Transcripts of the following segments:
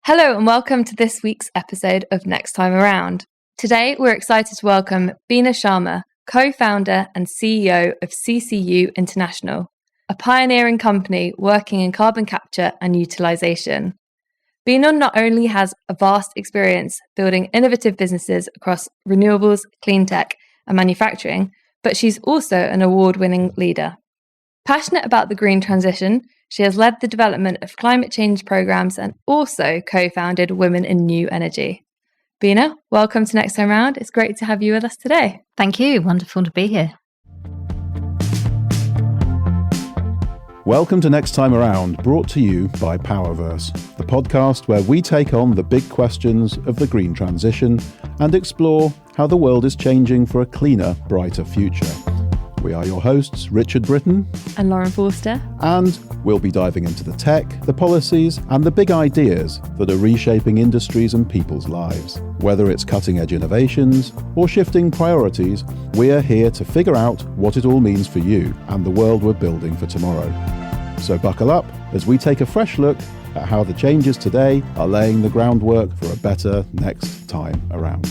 Hello and welcome to this week's episode of Next Time Around. Today we're excited to welcome Beena Sharma, co-founder and CEO of CCU International, a pioneering company working in carbon capture and utilization. Beena not only has a vast experience building innovative businesses across renewables, clean tech and manufacturing, but she's also an award-winning leader. Passionate about the green transition, she has led the development of climate change programs and also co-founded Women in New Energy. Beena, welcome to Next Time Round. It's great to have you with us today. Thank you. Wonderful to be here. Welcome to Next Time Around, brought to you by Powerverse, the podcast where we take on the big questions of the green transition and explore how the world is changing for a cleaner, brighter future. We are your hosts, Richard Britton and Lauren Forster. And we'll be diving into the tech, the policies, and the big ideas that are reshaping industries and people's lives. Whether it's cutting-edge innovations or shifting priorities, we're here to figure out what it all means for you and the world we're building for tomorrow. So buckle up as we take a fresh look at how the changes today are laying the groundwork for a better next time around.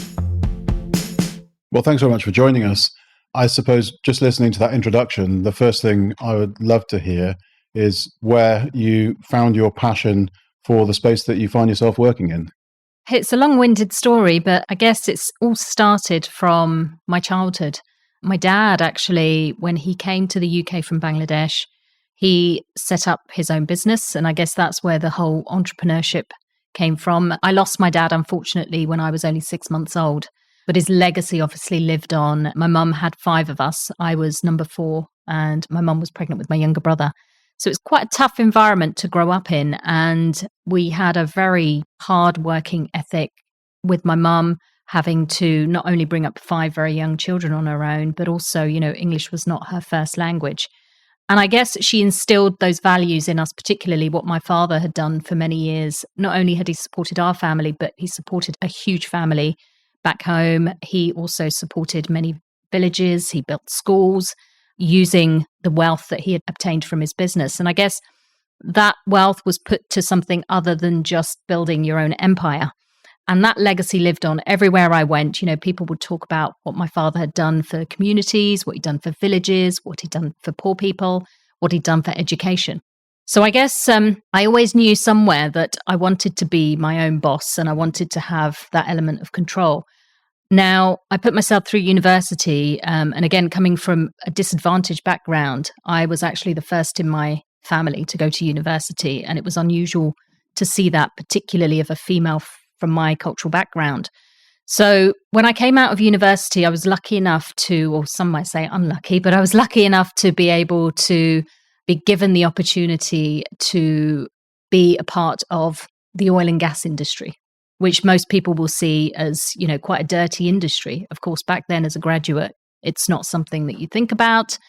Well, thanks very much for joining us. I suppose just listening to that introduction, the first thing I would love to hear is where you found your passion for the space that you find yourself working in. It's a long-winded story, but I guess it's all started from my childhood. My dad, actually, when he came to the UK from Bangladesh, he set up his own business. And I guess that's where the whole entrepreneurship came from. I lost my dad, unfortunately, when I was only 6 months old. But his legacy obviously lived on. My mum had 5 of us. I was number 4, and my mum was pregnant with my younger brother. So it's quite a tough environment to grow up in. And we had a very hard working ethic with my mum having to not only bring up 5 very young children on her own, but also, English was not her first language. And I guess she instilled those values in us, particularly what my father had done for many years. Not only had he supported our family, but he supported a huge family back home. He also supported many villages. He built schools using the wealth that he had obtained from his business. And I guess that wealth was put to something other than just building your own empire. And that legacy lived on everywhere I went. People would talk about what my father had done for communities, what he'd done for villages, what he'd done for poor people, what he'd done for education. So I guess I always knew somewhere that I wanted to be my own boss and I wanted to have that element of control. Now, I put myself through university, and again, coming from a disadvantaged background, I was actually the first in my family to go to university, and it was unusual to see that, particularly of a female from my cultural background. So when I came out of university, I was lucky enough to, or some might say unlucky, but I was lucky enough to be able to be given the opportunity to be a part of the oil and gas industry, which most people will see as, quite a dirty industry. Of course, back then as a graduate, it's not something that you think about.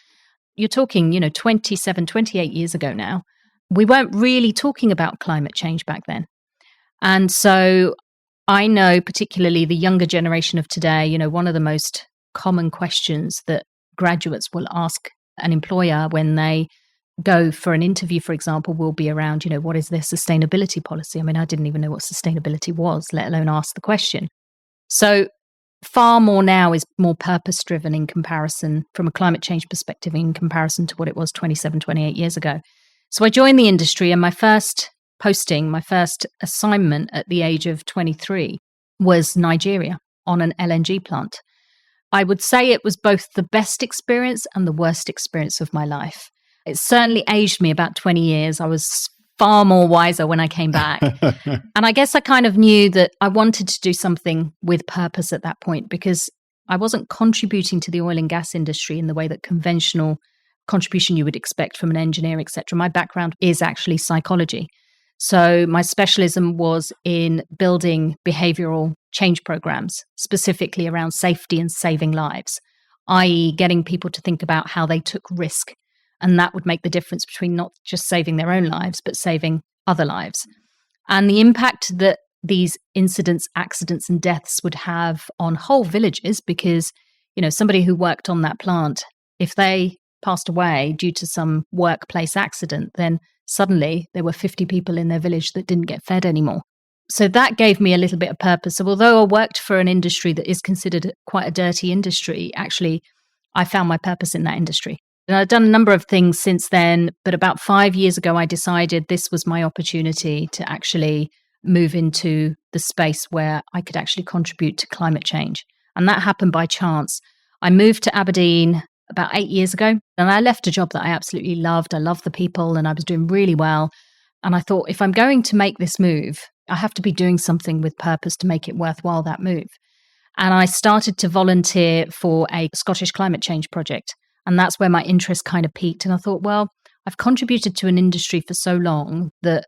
You're talking, 27, 28 years ago now. We weren't really talking about climate change back then. And so I know particularly the younger generation of today, one of the most common questions that graduates will ask an employer when they go for an interview, for example, will be around, what is their sustainability policy? I mean, I didn't even know what sustainability was, let alone ask the question. So far more now is more purpose-driven in comparison from a climate change perspective in comparison to what it was 27, 28 years ago. So I joined the industry, and my first posting, my first assignment at the age of 23 was Nigeria on an LNG plant. I would say it was both the best experience and the worst experience of my life. It certainly aged me about 20 years. I was far more wiser when I came back. And I guess I kind of knew that I wanted to do something with purpose at that point because I wasn't contributing to the oil and gas industry in the way that conventional contribution you would expect from an engineer, etc. My background is actually psychology. So my specialism was in building behavioral change programs, specifically around safety and saving lives, i.e. getting people to think about how they took risk. And that would make the difference between not just saving their own lives, but saving other lives. And the impact that these incidents, accidents, and deaths would have on whole villages, because, somebody who worked on that plant, if they passed away due to some workplace accident, then suddenly there were 50 people in their village that didn't get fed anymore. So that gave me a little bit of purpose. So although I worked for an industry that is considered quite a dirty industry, actually, I found my purpose in that industry. And I've done a number of things since then, but about 5 years ago, I decided this was my opportunity to actually move into the space where I could actually contribute to climate change. And that happened by chance. I moved to Aberdeen about 8 years ago, and I left a job that I absolutely loved. I loved the people and I was doing really well. And I thought, if I'm going to make this move, I have to be doing something with purpose to make it worthwhile, that move. And I started to volunteer for a Scottish climate change project. And that's where my interest kind of peaked. And I thought, well, I've contributed to an industry for so long that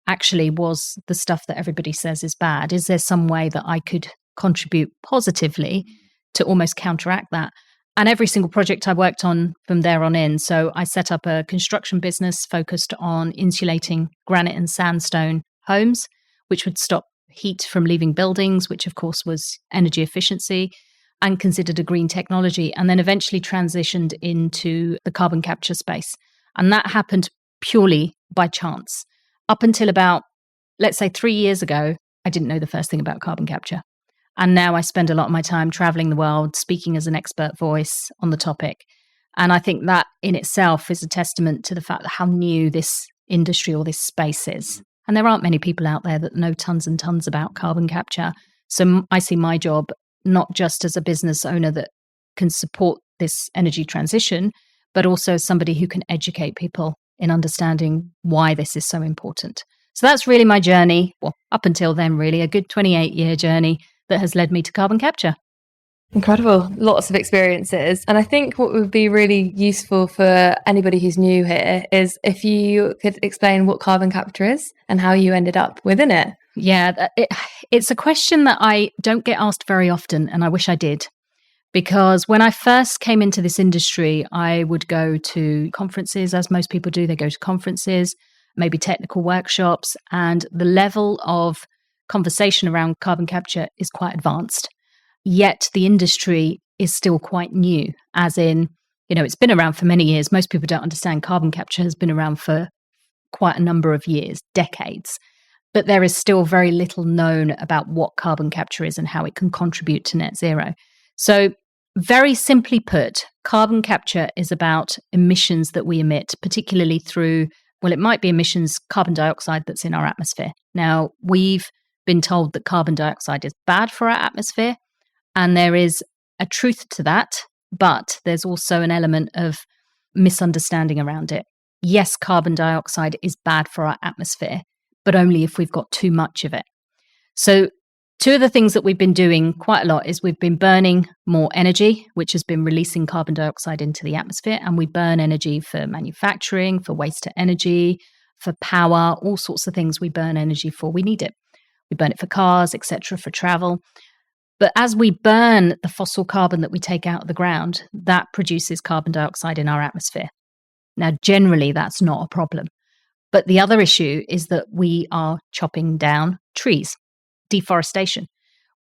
actually was the stuff that everybody says is bad. Is there some way that I could contribute positively to almost counteract that? And every single project I worked on from there on in. So I set up a construction business focused on insulating granite and sandstone homes, which would stop heat from leaving buildings, which of course was energy efficiency and considered a green technology, and then eventually transitioned into the carbon capture space. And that happened purely by chance. Up until about, let's say 3 years ago, I didn't know the first thing about carbon capture. And now I spend a lot of my time traveling the world, speaking as an expert voice on the topic. And I think that in itself is a testament to the fact that how new this industry or this space is. And there aren't many people out there that know tons and tons about carbon capture. So I see my job not just as a business owner that can support this energy transition, but also somebody who can educate people in understanding why this is so important. So that's really my journey. Well, up until then, really, a good 28-year journey that has led me to carbon capture. Incredible. Lots of experiences. And I think what would be really useful for anybody who's new here is if you could explain what carbon capture is and how you ended up within it. Yeah, it's a question that I don't get asked very often, and I wish I did. Because when I first came into this industry, I would go to conferences, as most people do. They go to conferences, maybe technical workshops, and the level of conversation around carbon capture is quite advanced. Yet the industry is still quite new, as in, it's been around for many years. Most people don't understand carbon capture has been around for quite a number of years, decades. But there is still very little known about what carbon capture is and how it can contribute to net zero. So very simply put, carbon capture is about emissions that we emit, particularly through, well, it might be emissions, carbon dioxide that's in our atmosphere. Now, we've been told that carbon dioxide is bad for our atmosphere, and there is a truth to that, but there's also an element of misunderstanding around it. Yes, carbon dioxide is bad for our atmosphere, but only if we've got too much of it. So two of the things that we've been doing quite a lot is we've been burning more energy, which has been releasing carbon dioxide into the atmosphere. And we burn energy for manufacturing, for waste to energy, for power, all sorts of things we burn energy for. We need it. We burn it for cars, etc., for travel. But as we burn the fossil carbon that we take out of the ground, that produces carbon dioxide in our atmosphere. Now, generally, that's not a problem. But the other issue is that we are chopping down trees, deforestation.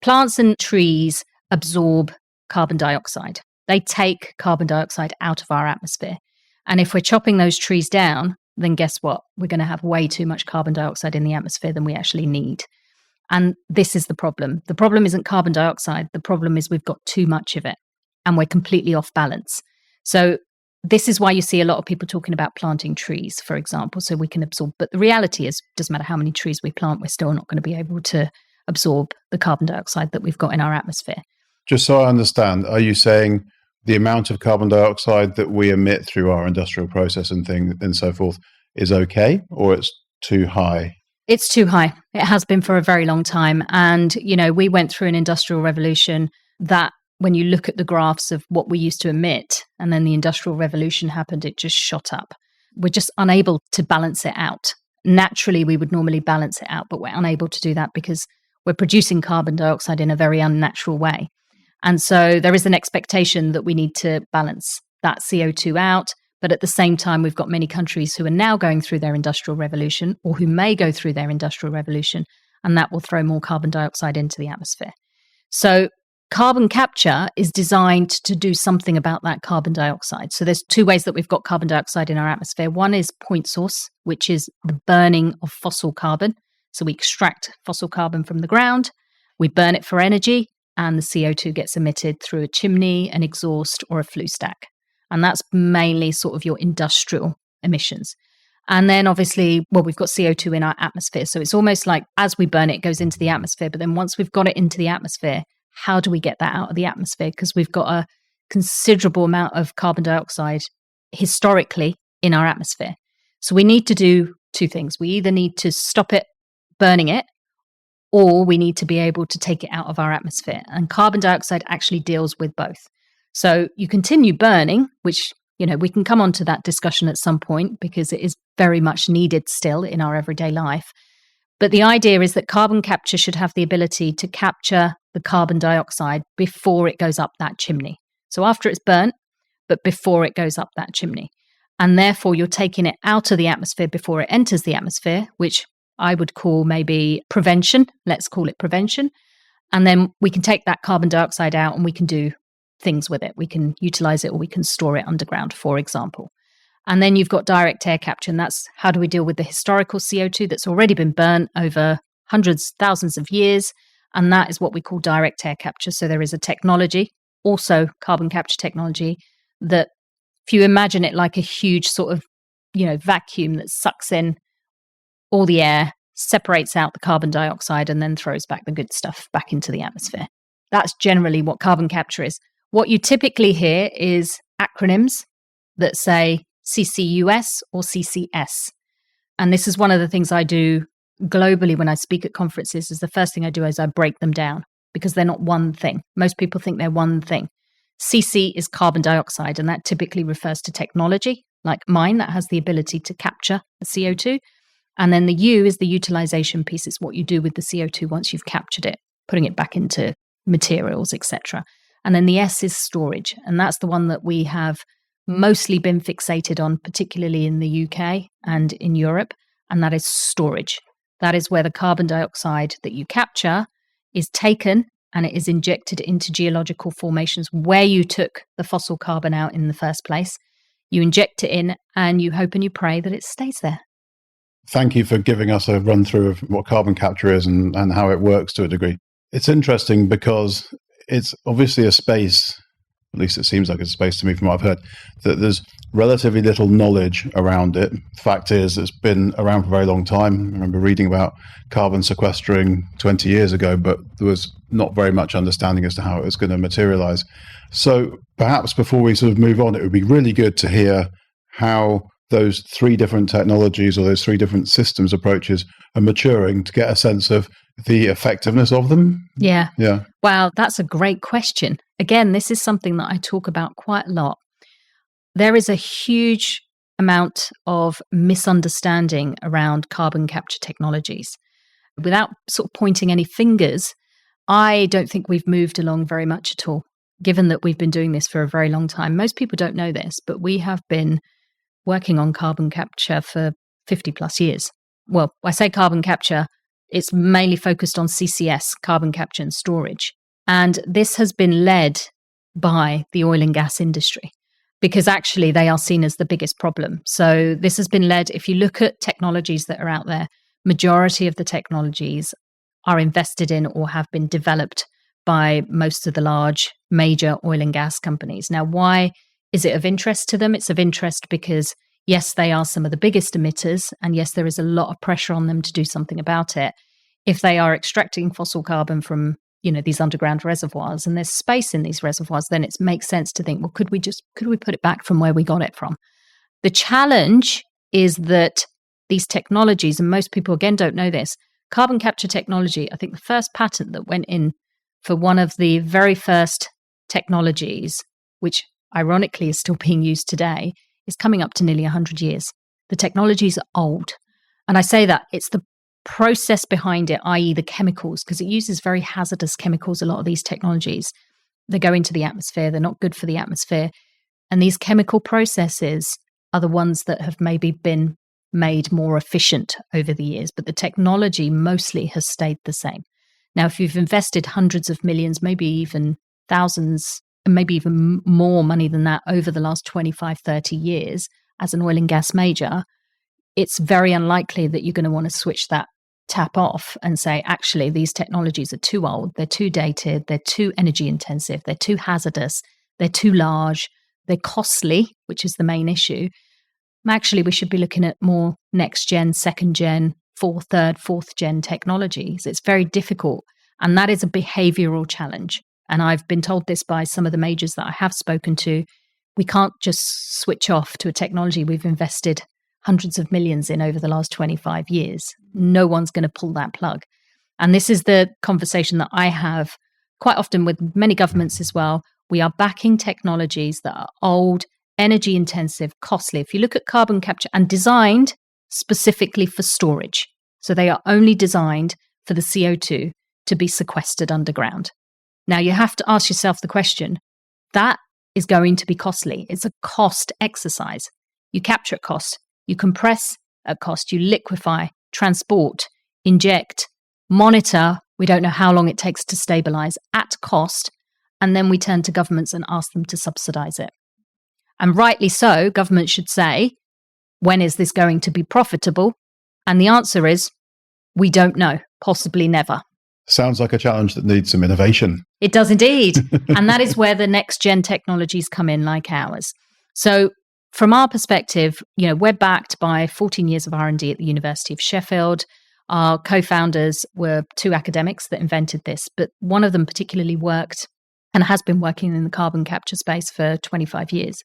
Plants and trees absorb carbon dioxide. They take carbon dioxide out of our atmosphere. And if we're chopping those trees down, then guess what? We're going to have way too much carbon dioxide in the atmosphere than we actually need. And this is the problem. The problem isn't carbon dioxide. The problem is we've got too much of it and we're completely off balance. So this is why you see a lot of people talking about planting trees, for example, so we can absorb. But the reality is, it doesn't matter how many trees we plant, we're still not going to be able to absorb the carbon dioxide that we've got in our atmosphere. Just so I understand, are you saying the amount of carbon dioxide that we emit through our industrial process and so forth is okay, or it's too high? It's too high. It has been for a very long time. And, we went through an industrial revolution that when you look at the graphs of what we used to emit, and then the industrial revolution happened, it just shot up. We're just unable to balance it out. Naturally, we would normally balance it out, but we're unable to do that because we're producing carbon dioxide in a very unnatural way. And so there is an expectation that we need to balance that CO2 out. But at the same time, we've got many countries who are now going through their industrial revolution or who may go through their industrial revolution, and that will throw more carbon dioxide into the atmosphere. So carbon capture is designed to do something about that carbon dioxide. So there's two ways that we've got carbon dioxide in our atmosphere. One is point source, which is the burning of fossil carbon. So we extract fossil carbon from the ground, we burn it for energy, and the CO2 gets emitted through a chimney, an exhaust, or a flue stack. And that's mainly sort of your industrial emissions. And then obviously, well, we've got CO2 in our atmosphere. So it's almost like as we burn it, it goes into the atmosphere. But then once we've got it into the atmosphere, how do we get that out of the atmosphere? Because we've got a considerable amount of carbon dioxide historically in our atmosphere. So we need to do two things. We either need to stop it burning it, or we need to be able to take it out of our atmosphere. And carbon dioxide actually deals with both. So you continue burning, which, you know, we can come on to that discussion at some point because it is very much needed still in our everyday life. But the idea is that carbon capture should have the ability to capture the carbon dioxide before it goes up that chimney. So after it's burnt, but before it goes up that chimney. And therefore, you're taking it out of the atmosphere before it enters the atmosphere, which I would call maybe prevention. Let's call it prevention. And then we can take that carbon dioxide out and we can do things with it. We can utilize it or we can store it underground, for example. And then you've got direct air capture. And that's how do we deal with the historical CO2 that's already been burnt over hundreds, thousands of years. And that is what we call direct air capture. So there is a technology, also carbon capture technology, that if you imagine it like a huge sort of, you know, vacuum that sucks in all the air, separates out the carbon dioxide, and then throws back the good stuff back into the atmosphere. That's generally what carbon capture is. What you typically hear is acronyms that say CCUS or CCS. And this is one of the things I do globally when I speak at conferences, is the first thing I do is I break them down because they're not one thing. Most people think they're one thing. CC is carbon dioxide, and that typically refers to technology like mine that has the ability to capture the CO2. And then the U is the utilization piece. It's what you do with the CO2 once you've captured it, putting it back into materials, etc. And then the S is storage. And that's the one that we have mostly been fixated on, particularly in the UK and in Europe. And that is storage. That is where the carbon dioxide that you capture is taken and it is injected into geological formations where you took the fossil carbon out in the first place. You inject it in and you hope and you pray that it stays there. Thank you for giving us a run through of what carbon capture is and how it works to a degree. It's interesting because it's obviously a space, at least it seems like it's a space to me from what I've heard, that there's relatively little knowledge around it. The fact is, it's been around for a very long time. I remember reading about carbon sequestering 20 years ago, but there was not very much understanding as to how it was going to materialize. So perhaps before we sort of move on, it would be really good to hear how those three different technologies or those three different systems approaches are maturing to get a sense of the effectiveness of them. Yeah. Yeah. Wow, that's a great question. Again, this is something that I talk about quite a lot. There is a huge amount of misunderstanding around carbon capture technologies. Without sort of pointing any fingers, I don't think we've moved along very much at all, given that we've been doing this for a very long time. Most people don't know this, but we have been working on carbon capture for 50 plus years. Well, I say carbon capture, it's mainly focused on CCS, carbon capture and storage. And this has been led by the oil and gas industry because actually they are seen as the biggest problem. So this has been led, if you look at technologies that are out there, majority of the technologies are invested in or have been developed by most of the large major oil and gas companies. Now, why is it of interest to them? It's of interest because, yes, they are some of the biggest emitters, and yes, there is a lot of pressure on them to do something about it. If they are extracting fossil carbon from, you know, these underground reservoirs and there's space in these reservoirs, then it makes sense to think, well, could we put it back from where we got it from? The challenge is that these technologies, and most people again don't know this, carbon capture technology, I think the first patent that went in for one of the very first technologies, which ironically is still being used today, is coming up to nearly 100 years. The technologies are old. And I say that it's the process behind it, i.e. the chemicals, because it uses very hazardous chemicals, a lot of these technologies. They go into the atmosphere, they're not good for the atmosphere. And these chemical processes are the ones that have maybe been made more efficient over the years, but the technology mostly has stayed the same. Now, if you've invested hundreds of millions, maybe even thousands, and maybe even more money than that over the last 25, 30 years as an oil and gas major, it's very unlikely that you're going to want to switch that tap off and say, actually, these technologies are too old, they're too dated, they're too energy intensive, they're too hazardous, they're too large, they're costly, which is the main issue. Actually, we should be looking at more next gen, second gen, fourth gen technologies. It's very difficult. And that is a behavioral challenge. And I've been told this by some of the majors that I have spoken to. We can't just switch off to a technology we've invested hundreds of millions in over the last 25 years. No one's going to pull that plug. And this is the conversation that I have quite often with many governments as well. We are backing technologies that are old, energy intensive, costly. If you look at carbon capture and designed specifically for storage. So they are only designed for the CO2 to be sequestered underground. Now you have to ask yourself the question, that is going to be costly. It's a cost exercise. You capture at cost, you compress at cost, you liquefy, transport, inject, monitor. We don't know how long it takes to stabilize at cost. And then we turn to governments and ask them to subsidize it. And rightly so, government should say, when is this going to be profitable? And the answer is, we don't know, possibly never. Sounds like a challenge that needs some innovation. It does indeed. And that is where the next gen technologies come in, like ours. So from our perspective, we're backed by 14 years of R&D at the University of Sheffield. Our co-founders were two academics that invented this, but one of them particularly worked and has been working in the carbon capture space for 25 years.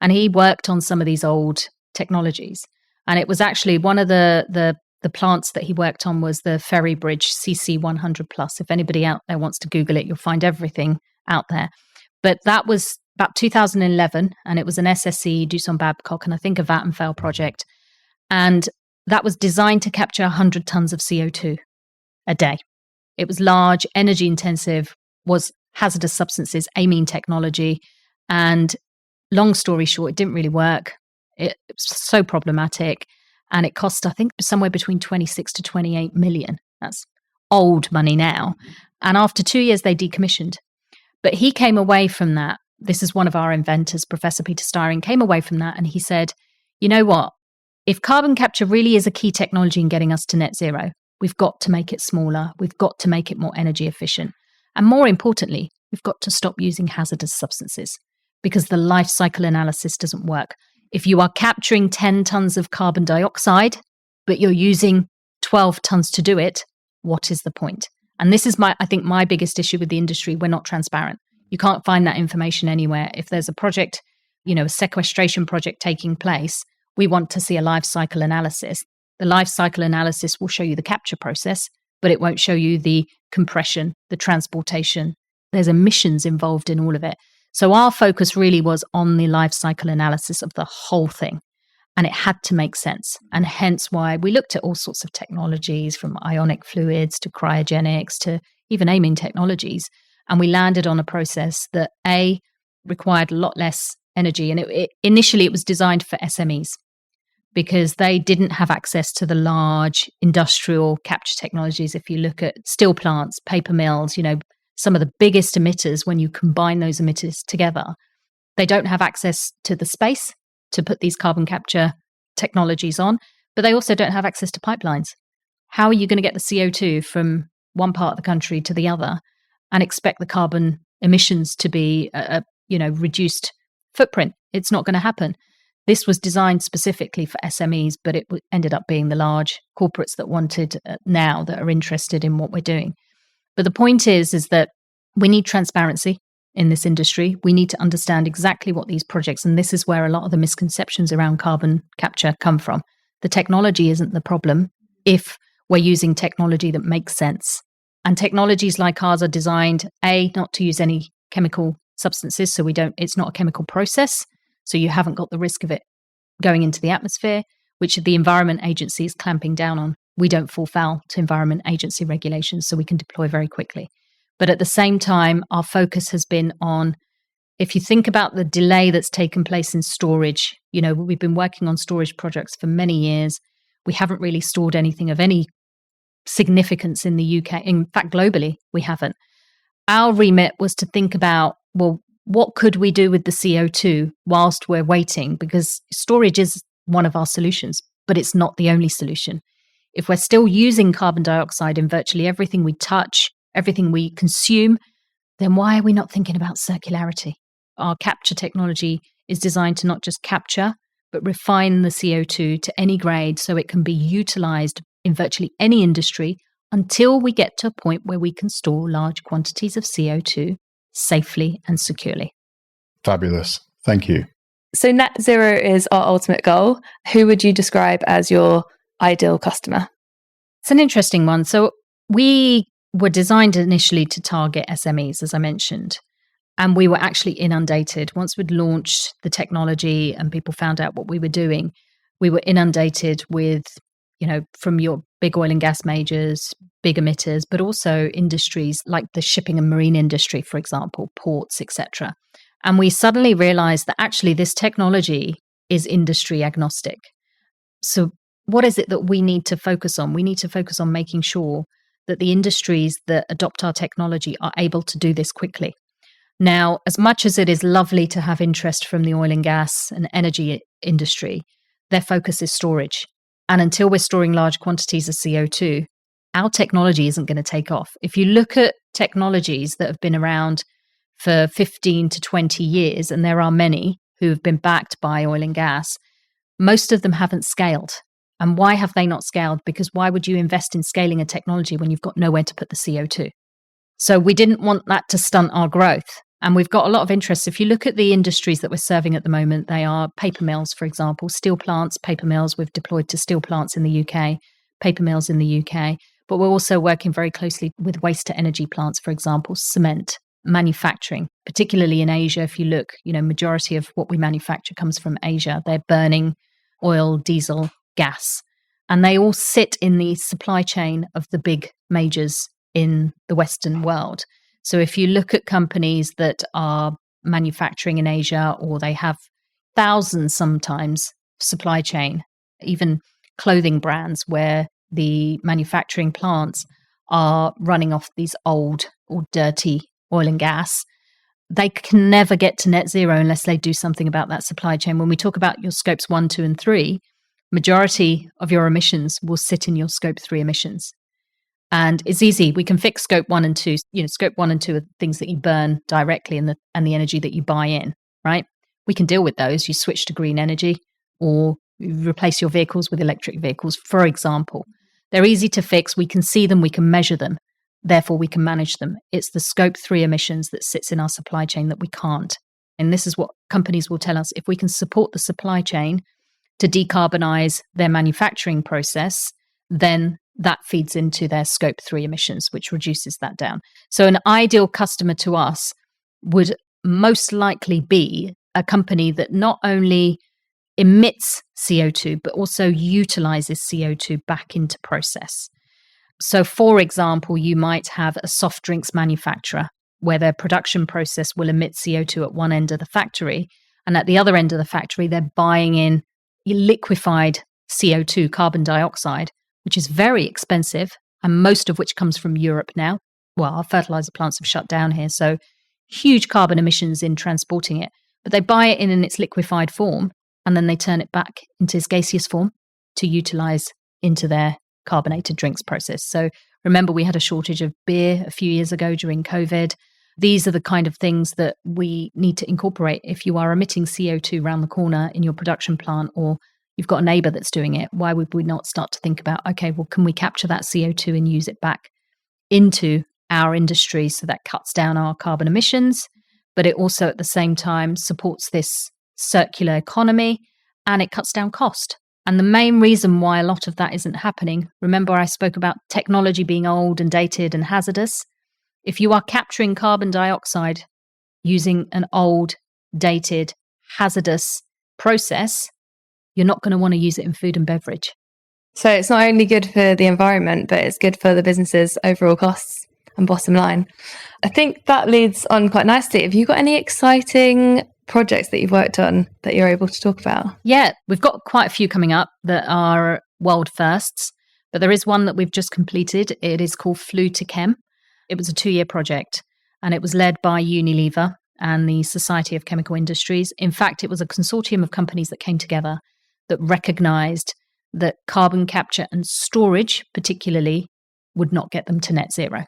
And he worked on some of these old technologies. And it was actually one of the plants that he worked on was the Ferry Bridge CC100 Plus. If anybody out there wants to Google it, you'll find everything out there. But that was about 2011, and it was an SSE, Doosan Babcock, and I think a Vattenfall project. And that was designed to capture 100 tons of CO2 a day. It was large, energy intensive, was hazardous substances, amine technology. And long story short, it didn't really work. It was so problematic. And it cost, I think, somewhere between 26 to 28 million. That's old money now. And after 2 years, they decommissioned. But he came away from that. This is one of our inventors, Professor Peter Styring, came away from that and he said, you know what? If carbon capture really is a key technology in getting us to net zero, we've got to make it smaller. We've got to make it more energy efficient. And more importantly, we've got to stop using hazardous substances because the life cycle analysis doesn't work. If you are capturing 10 tons of carbon dioxide, but you're using 12 tons to do it, what is the point? And this is I think my biggest issue with the industry. We're not transparent. You can't find that information anywhere. If there's a project, a sequestration project taking place, we want to see a life cycle analysis. The life cycle analysis will show you the capture process, but it won't show you the compression, the transportation. There's emissions involved in all of it. So our focus really was on the life cycle analysis of the whole thing. And it had to make sense. And hence why we looked at all sorts of technologies from ionic fluids to cryogenics to even amine technologies. And we landed on a process that required a lot less energy. And initially it was designed for SMEs because they didn't have access to the large industrial capture technologies. If you look at steel plants, paper mills, some of the biggest emitters, when you combine those emitters together, they don't have access to the space to put these carbon capture technologies on, but they also don't have access to pipelines. How are you going to get the CO2 from one part of the country to the other and expect the carbon emissions to be a reduced footprint? It's not going to happen. This was designed specifically for SMEs, but it ended up being the large corporates that wanted now that are interested in what we're doing. But the point is that we need transparency in this industry. We need to understand exactly what these projects, and this is where a lot of the misconceptions around carbon capture come from. The technology isn't the problem if we're using technology that makes sense. And technologies like ours are designed, not to use any chemical substances, so it's not a chemical process, so you haven't got the risk of it going into the atmosphere, which the Environment Agency is clamping down on. We don't fall foul to Environment Agency regulations, so we can deploy very quickly. But at the same time, our focus has been on, if you think about the delay that's taken place in storage, we've been working on storage projects for many years. We haven't really stored anything of any significance in the UK. In fact, globally, we haven't. Our remit was to think about, well, what could we do with the CO2 whilst we're waiting? Because storage is one of our solutions, but it's not the only solution. if we're still using carbon dioxide in virtually everything we touch, everything we consume, then why are we not thinking about circularity? Our capture technology is designed to not just capture, but refine the CO2 to any grade so it can be utilized in virtually any industry until we get to a point where we can store large quantities of CO2 safely and securely. Fabulous. Thank you. So net zero is our ultimate goal. Who would you describe as your ideal customer? It's an interesting one. So we were designed initially to target SMEs, as I mentioned, and we were actually inundated. Once we'd launched the technology and people found out what we were doing, we were inundated with, from your big oil and gas majors, big emitters, but also industries like the shipping and marine industry, for example, ports, etc. And we suddenly realized that actually this technology is industry agnostic. So what is it that we need to focus on? We need to focus on making sure that the industries that adopt our technology are able to do this quickly. Now, as much as it is lovely to have interest from the oil and gas and energy industry, their focus is storage. And until we're storing large quantities of CO2, our technology isn't going to take off. If you look at technologies that have been around for 15 to 20 years, and there are many who have been backed by oil and gas, most of them haven't scaled. And why have they not scaled? Because why would you invest in scaling a technology when you've got nowhere to put the CO2? So we didn't want that to stunt our growth. And we've got a lot of interest. If you look at the industries that we're serving at the moment, they are paper mills, for example, steel plants, paper mills. We've deployed to steel plants in the UK, paper mills in the UK. But we're also working very closely with waste to energy plants, for example, cement, manufacturing, particularly in Asia. If you look, majority of what we manufacture comes from Asia. They're burning oil, diesel, gas, and they all sit in the supply chain of the big majors in the Western world. So if you look at companies that are manufacturing in Asia, or they have thousands sometimes supply chain, even clothing brands where the manufacturing plants are running off these old or dirty oil and gas, they can never get to net zero unless they do something about that supply chain. When we talk about your scopes 1, 2, and 3, majority of your emissions will sit in your scope 3 emissions. And it's easy. We can fix scope 1 and 2. Scope 1 and 2 are things that you burn directly and the energy that you buy in, right? We can deal with those. You switch to green energy, or you replace your vehicles with electric vehicles, for example. They're easy to fix. We can see them. We can measure them. Therefore, we can manage them. It's the scope 3 emissions that sits in our supply chain that we can't. And this is what companies will tell us. If we can support the supply chain to decarbonize their manufacturing process, then that feeds into their scope 3 emissions, which reduces that down. So an ideal customer to us would most likely be a company that not only emits CO2, but also utilizes CO2 back into process. So for example, you might have a soft drinks manufacturer where their production process will emit CO2 at one end of the factory, and at the other end of the factory, they're buying in liquefied CO2, carbon dioxide, which is very expensive, and most of which comes from Europe now. Well, our fertilizer plants have shut down here, so huge carbon emissions in transporting it. But they buy it in its liquefied form, and then they turn it back into its gaseous form to utilize into their carbonated drinks process. So remember, we had a shortage of beer a few years ago during COVID. These are the kind of things that we need to incorporate. If you are emitting CO2 around the corner in your production plant, or you've got a neighbor that's doing it, why would we not start to think about, okay, well, can we capture that CO2 and use it back into our industry so that cuts down our carbon emissions, but it also at the same time supports this circular economy and it cuts down cost. And the main reason why a lot of that isn't happening, remember I spoke about technology being old and dated and hazardous. If you are capturing carbon dioxide using an old, dated, hazardous process, you're not going to want to use it in food and beverage. So it's not only good for the environment, but it's good for the business's overall costs and bottom line. I think that leads on quite nicely. Have you got any exciting projects that you've worked on that you're able to talk about? Yeah, we've got quite a few coming up that are world firsts, but there is one that we've just completed. It is called Flue to Chem. It was a 2-year project, and it was led by Unilever and the Society of Chemical Industries. In fact, it was a consortium of companies that came together that recognized that carbon capture and storage, particularly, would not get them to net zero.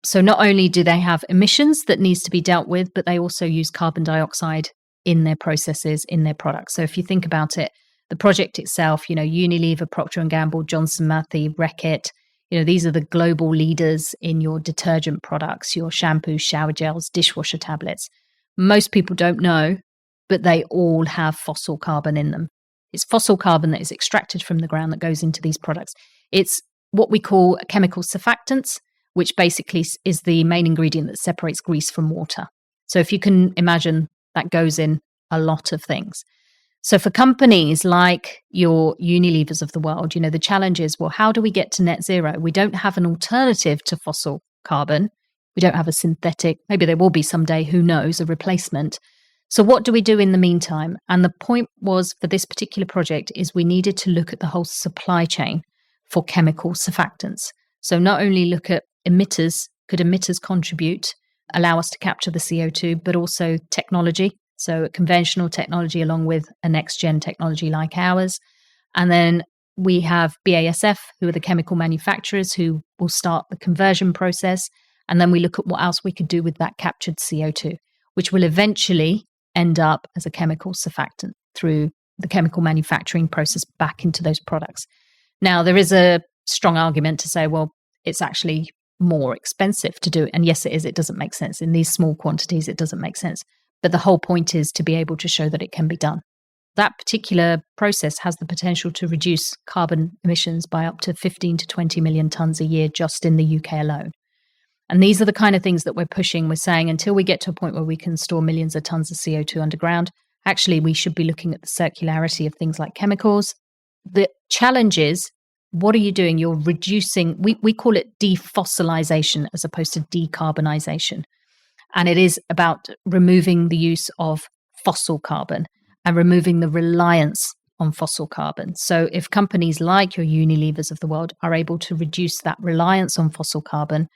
So not only do they have emissions that needs to be dealt with, but they also use carbon dioxide in their processes, in their products. So if you think about it, the project itself, Unilever, Procter & Gamble, Johnson Matthey, Reckitt, these are the global leaders in your detergent products, your shampoo, shower gels, dishwasher tablets. Most people don't know, but they all have fossil carbon in them. It's fossil carbon that is extracted from the ground that goes into these products. It's what we call chemical surfactants, which basically is the main ingredient that separates grease from water. So if you can imagine, that goes in a lot of things. So for companies like your Unilevers of the world, the challenge is, well, how do we get to net zero? We don't have an alternative to fossil carbon. We don't have a synthetic, maybe there will be someday, who knows, a replacement. So what do we do in the meantime? And the point was for this particular project is we needed to look at the whole supply chain for chemical surfactants. So not only look at emitters, could emitters contribute, allow us to capture the CO2, but also technology. So conventional technology along with a next-gen technology like ours. And then we have BASF, who are the chemical manufacturers who will start the conversion process. And then we look at what else we could do with that captured CO2, which will eventually end up as a chemical surfactant through the chemical manufacturing process back into those products. Now, there is a strong argument to say, well, it's actually more expensive to do it. And yes, it is. It doesn't make sense. In these small quantities, it doesn't make sense. But the whole point is to be able to show that it can be done. That particular process has the potential to reduce carbon emissions by up to 15 to 20 million tonnes a year just in the UK alone. And these are the kind of things that we're pushing. We're saying until we get to a point where we can store millions of tonnes of CO2 underground, actually we should be looking at the circularity of things like chemicals. The challenge is, what are you doing? You're reducing, we call it defossilization as opposed to decarbonisation. And it is about removing the use of fossil carbon and removing the reliance on fossil carbon. So if companies like your Unilevers of the world are able to reduce that reliance on fossil carbon,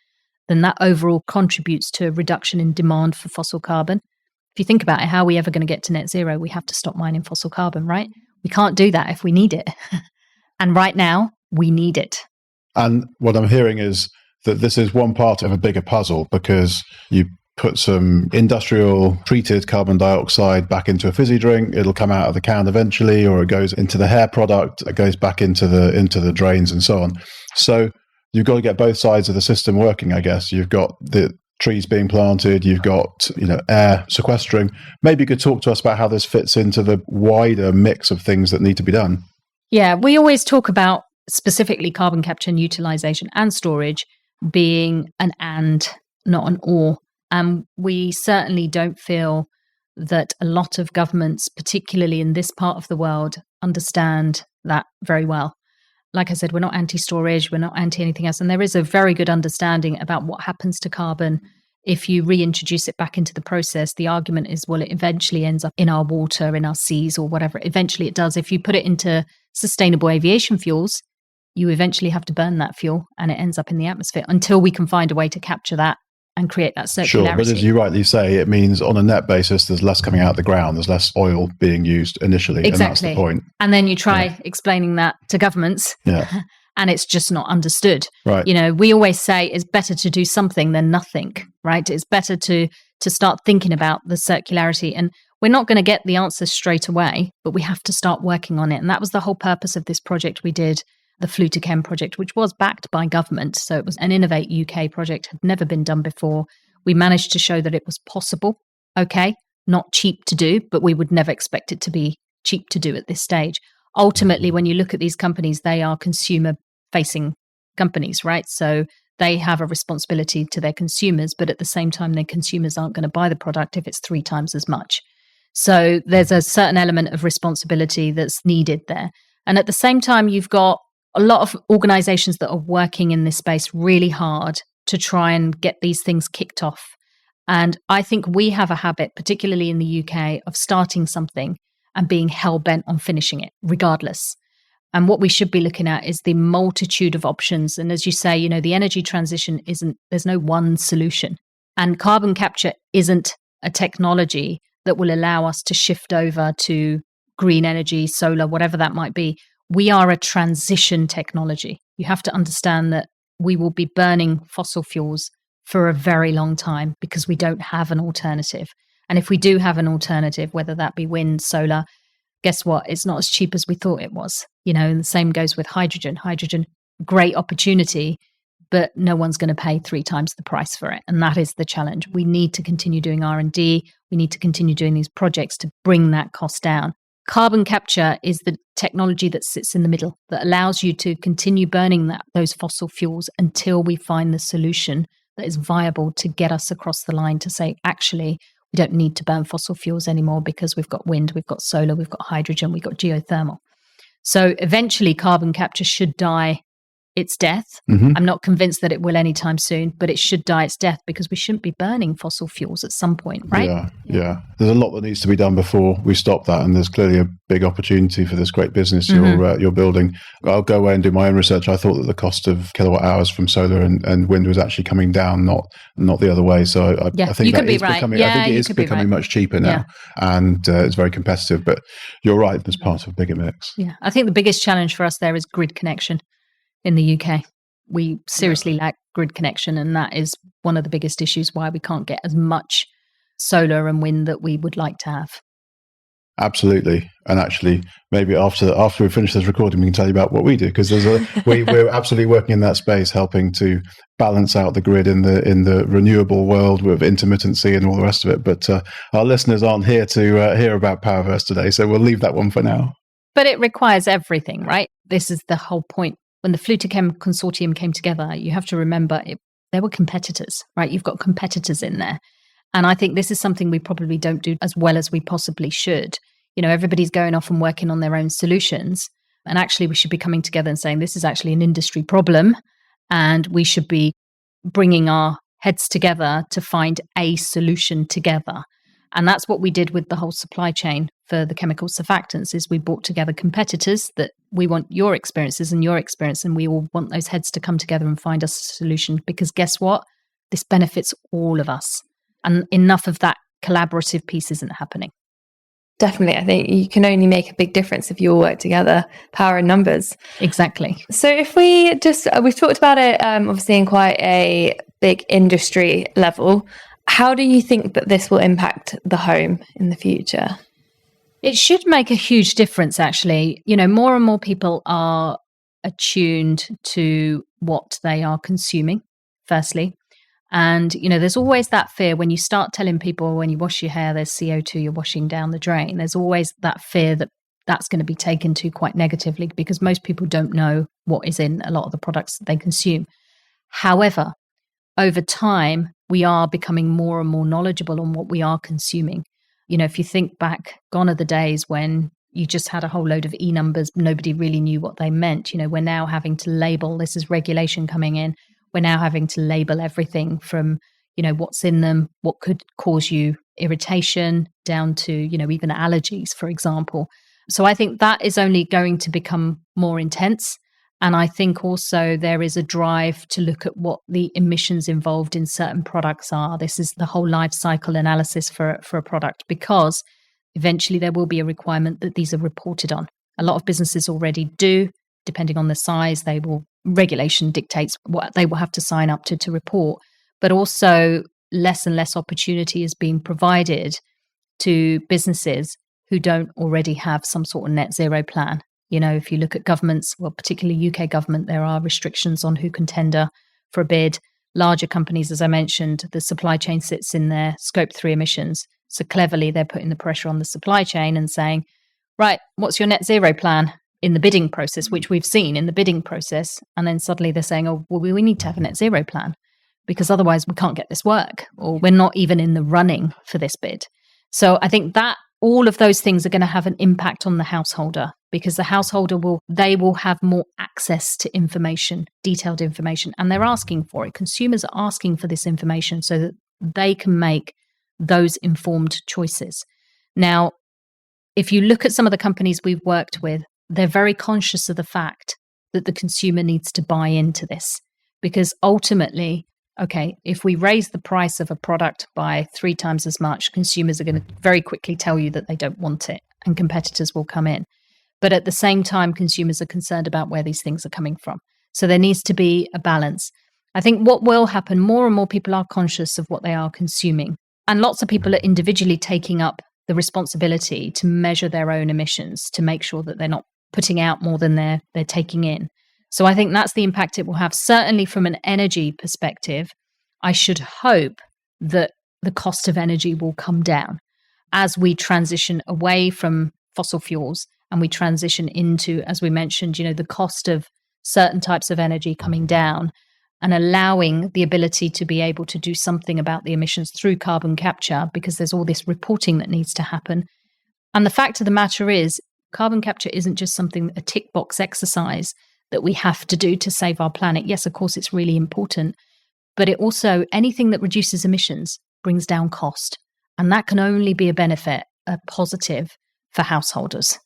then that overall contributes to a reduction in demand for fossil carbon. If you think about it, how are we ever going to get to net zero? We have to stop mining fossil carbon, right? We can't do that if we need it. And right now, we need it. And what I'm hearing is that this is one part of a bigger puzzle, because you put some industrial treated carbon dioxide back into a fizzy drink, it'll come out of the can eventually, or it goes into the hair product, it goes back into the drains and so on. So you've got to get both sides of the system working, I guess. You've got the trees being planted, you've got air sequestering. Maybe you could talk to us about how this fits into the wider mix of things that need to be done. Yeah, we always talk about specifically carbon capture and utilization and storage being an and, not an or. And we certainly don't feel that a lot of governments, particularly in this part of the world, understand that very well. Like I said, we're not anti-storage, we're not anti-anything else. And there is a very good understanding about what happens to carbon if you reintroduce it back into the process. The argument is, well, it eventually ends up in our water, in our seas, or whatever. Eventually it does. If you put it into sustainable aviation fuels, you eventually have to burn that fuel and it ends up in the atmosphere until we can find a way to capture that and create that circularity. Sure, but as you rightly say, it means on a net basis, there's less coming out of the ground, there's less oil being used initially. Exactly. And that's the point. And then you try explaining that to governments and it's just not understood. Right. We always say it's better to do something than nothing, right? It's better to start thinking about the circularity. And we're not going to get the answers straight away, but we have to start working on it. And that was the whole purpose of this project we did, the Flue to Chem project, which was backed by government. So it was an Innovate UK project, had never been done before. We managed to show that it was possible. Okay, not cheap to do, but we would never expect it to be cheap to do at this stage. Ultimately, when you look at these companies, they are consumer-facing companies, right? So they have a responsibility to their consumers, but at the same time, their consumers aren't going to buy the product if it's 3 times as much. So there's a certain element of responsibility that's needed there. And at the same time, you've got a lot of organizations that are working in this space really hard to try and get these things kicked off. And I think we have a habit, particularly in the UK, of starting something and being hell-bent on finishing it, regardless. And what we should be looking at is the multitude of options. And as you say, the energy transition there's no one solution. And carbon capture isn't a technology that will allow us to shift over to green energy, solar, whatever that might be. We are a transition technology. You have to understand that we will be burning fossil fuels for a very long time because we don't have an alternative. And if we do have an alternative, whether that be wind, solar, guess what? It's not as cheap as we thought it was. And the same goes with hydrogen. Hydrogen, great opportunity, but no one's going to pay 3 times the price for it. And that is the challenge. We need to continue doing R&D. We need to continue doing these projects to bring that cost down. Carbon capture is the technology that sits in the middle, that allows you to continue burning those fossil fuels until we find the solution that is viable to get us across the line to say, actually, we don't need to burn fossil fuels anymore because we've got wind, we've got solar, we've got hydrogen, we've got geothermal. So eventually carbon capture should die its death. Mm-hmm. I'm not convinced that it will anytime soon, but it should die its death because we shouldn't be burning fossil fuels at some point, right? Yeah. There's a lot that needs to be done before we stop that, and there's clearly a big opportunity for this great business you're building. I'll go away and do my own research. I thought that the cost of kilowatt hours from solar and wind was actually coming down, not the other way. So I think you that could be is right. becoming. I think it is becoming much cheaper now, and it's very competitive. But you're right. There's part of a bigger mix. Yeah, I think the biggest challenge for us there is grid connection in the UK. We seriously lack grid connection, and that is one of the biggest issues why we can't get as much solar and wind that we would like to have. Absolutely. And actually, maybe after we finish this recording, we can tell you about what we do, because we're absolutely working in that space, helping to balance out the grid in the renewable world with intermittency and all the rest of it. But our listeners aren't here to hear about Powerverse today, so we'll leave that one for now. But it requires everything, right? This is the whole point. When the Flutichem consortium came together, you have to remember there were competitors, right? You've got competitors in there. And I think this is something we probably don't do as well as we possibly should. Everybody's going off and working on their own solutions. And actually, we should be coming together and saying, this is actually an industry problem. And we should be bringing our heads together to find a solution together. And that's what we did with the whole supply chain for the chemical surfactants, is we brought together competitors that we want your experiences and your experience, and we all want those heads to come together and find us a solution, because guess what? This benefits all of us. And enough of that collaborative piece isn't happening. Definitely. I think you can only make a big difference if you all work together, power in numbers. Exactly. So if we've talked about it, obviously in quite a big industry level, how do you think that this will impact the home in the future? It should make a huge difference, actually. More and more people are attuned to what they are consuming, firstly. And, there's always that fear when you start telling people when you wash your hair, there's CO2, you're washing down the drain. There's always that fear that that's going to be taken to quite negatively, because most people don't know what is in a lot of the products that they consume. However, over time, we are becoming more and more knowledgeable on what we are consuming. If you think back, gone are the days when you just had a whole load of E-numbers, nobody really knew what they meant. We're now having to label, this is regulation coming in. We're now having to label everything from, what's in them, what could cause you irritation, down to, even allergies, for example. So I think that is only going to become more intense. And I think also there is a drive to look at what the emissions involved in certain products are. This is the whole life cycle analysis for a product, because eventually there will be a requirement that these are reported on. A lot of businesses already do, depending on the size, regulation dictates what they will have to sign up to report. But also less and less opportunity is being provided to businesses who don't already have some sort of net zero plan. If you look at governments, well, particularly UK government, there are restrictions on who can tender for a bid. Larger companies, as I mentioned, the supply chain sits in their scope 3 emissions. So cleverly, they're putting the pressure on the supply chain and saying, right, what's your net zero plan in the bidding process, which we've seen in the bidding process. And then suddenly they're saying, oh, well, we need to have a net zero plan, because otherwise we can't get this work, or we're not even in the running for this bid. So I think that all of those things are going to have an impact on the householder, because the householder will have more access to information, detailed information, and they're asking for it. Consumers are asking for this information so that they can make those informed choices. Now, if you look at some of the companies we've worked with, they're very conscious of the fact that the consumer needs to buy into this, because ultimately, okay, if we raise the price of a product by 3 times as much, consumers are going to very quickly tell you that they don't want it, and competitors will come in. But at the same time, consumers are concerned about where these things are coming from. So there needs to be a balance. I think what will happen, more and more people are conscious of what they are consuming. And lots of people are individually taking up the responsibility to measure their own emissions, to make sure that they're not putting out more than they're taking in. So I think that's the impact it will have. Certainly from an energy perspective, I should hope that the cost of energy will come down as we transition away from fossil fuels and we transition into, as we mentioned, the cost of certain types of energy coming down and allowing the ability to be able to do something about the emissions through carbon capture, because there's all this reporting that needs to happen. And the fact of the matter is, carbon capture isn't just a tick box exercise that we have to do to save our planet. Yes, of course, it's really important, but it also, anything that reduces emissions brings down cost. And that can only be a positive for householders.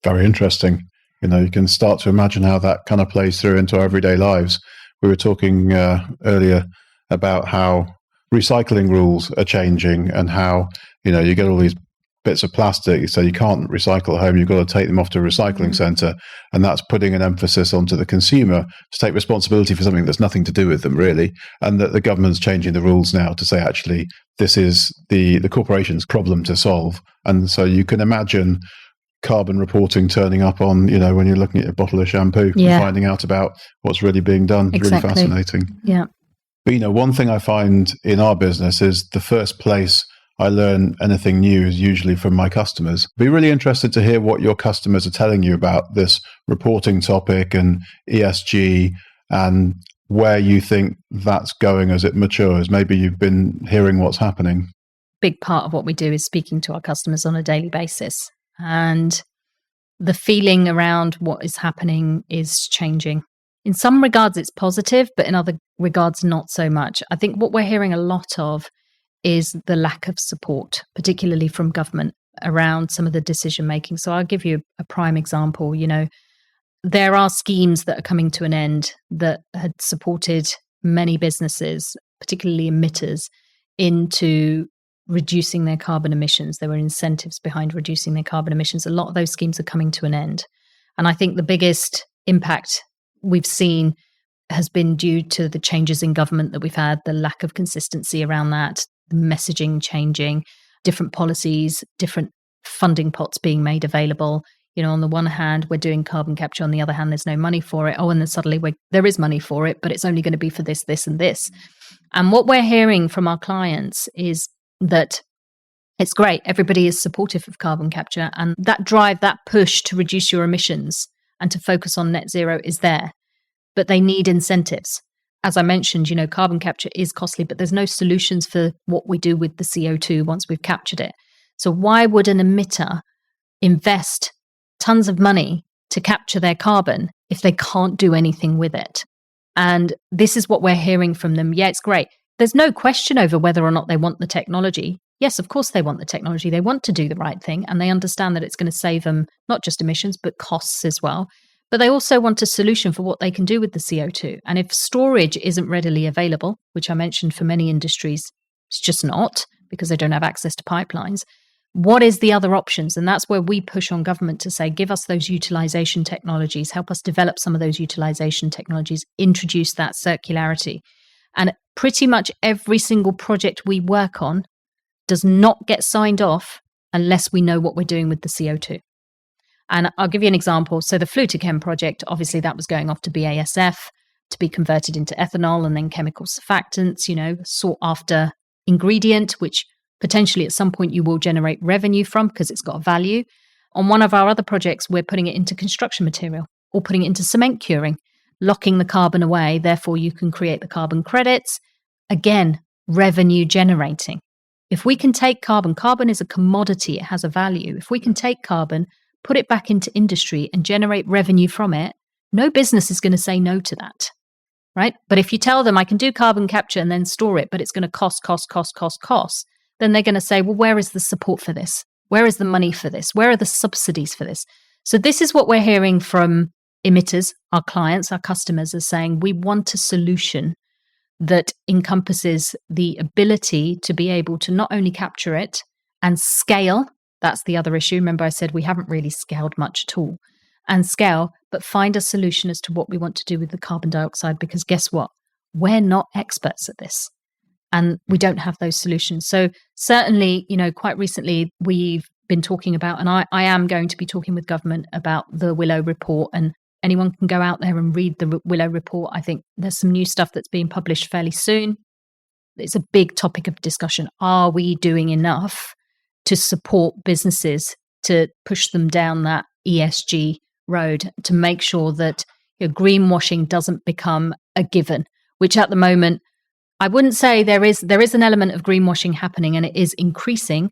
Very interesting. You can start to imagine how that kind of plays through into our everyday lives. We were talking earlier about how recycling rules are changing and how, you get all these bits of plastic, so you can't recycle at home, you've got to take them off to a recycling centre, and that's putting an emphasis onto the consumer to take responsibility for something that's nothing to do with them, really, and that the government's changing the rules now to say, actually, this is the corporation's problem to solve. And so you can imagine carbon reporting turning up on, when you're looking at a bottle of shampoo and finding out about what's really being done. Exactly. Really fascinating. Yeah. Beena, one thing I find in our business is the first place I learn anything new is usually from my customers. Be really interested to hear what your customers are telling you about this reporting topic and ESG and where you think that's going as it matures. Maybe you've been hearing what's happening. Big part of what we do is speaking to our customers on a daily basis. And the feeling around what is happening is changing. In some regards, it's positive, but in other regards, not so much. I think what we're hearing a lot of is the lack of support, particularly from government, around some of the decision making. So I'll give you a prime example. There are schemes that are coming to an end that had supported many businesses, particularly emitters, into reducing their carbon emissions. There were incentives behind reducing their carbon emissions. A lot of those schemes are coming to an end. And I think the biggest impact we've seen has been due to the changes in government that we've had, the lack of consistency around that, the messaging changing, different policies, different funding pots being made available. On the one hand, we're doing carbon capture. On the other hand, there's no money for it. Oh, and then suddenly there is money for it, but it's only going to be for this, this, and this. And what we're hearing from our clients is that it's great. Everybody is supportive of carbon capture, and that drive, that push to reduce your emissions and to focus on net zero is there, but they need incentives. As I mentioned, carbon capture is costly, but there's no solutions for what we do with the CO2 once we've captured it. So why would an emitter invest tons of money to capture their carbon if they can't do anything with it? And this is what we're hearing from them. Yeah, it's great. There's no question over whether or not they want the technology. Yes, of course they want the technology. They want to do the right thing, and they understand that it's going to save them not just emissions, but costs as well. But they also want a solution for what they can do with the CO2. And if storage isn't readily available, which I mentioned for many industries, it's just not, because they don't have access to pipelines, what is the other options? And that's where we push on government to say, give us those utilization technologies, help us develop some of those utilization technologies, introduce that circularity. And pretty much every single project we work on does not get signed off unless we know what we're doing with the CO2. And I'll give you an example. So the Flutichem project, obviously that was going off to BASF to be converted into ethanol and then chemical surfactants, sought after ingredient, which potentially at some point you will generate revenue from because it's got a value. On one of our other projects, we're putting it into construction material or putting it into cement curing, locking the carbon away. Therefore, you can create the carbon credits. Again, revenue generating. If we can take carbon is a commodity, it has a value. If we can take carbon, put it back into industry and generate revenue from it, no business is going to say no to that, right? But if you tell them I can do carbon capture and then store it, but it's going to cost, then they're going to say, well, where is the support for this? Where is the money for this? Where are the subsidies for this? So this is what we're hearing from emitters, our clients, our customers are saying, we want a solution that encompasses the ability to be able to not only capture it and scale That's the other issue. Remember, I said we haven't really scaled much at all. And scale, but find a solution as to what we want to do with the carbon dioxide, because guess what? We're not experts at this. And we don't have those solutions. So certainly, quite recently we've been talking about, and I am going to be talking with government about the Willow report, and anyone can go out there and read the Willow report. I think there's some new stuff that's being published fairly soon. It's a big topic of discussion. Are we doing enough to support businesses to push them down that ESG road, to make sure that greenwashing doesn't become a given, which at the moment, I wouldn't say there is an element of greenwashing happening, and it is increasing,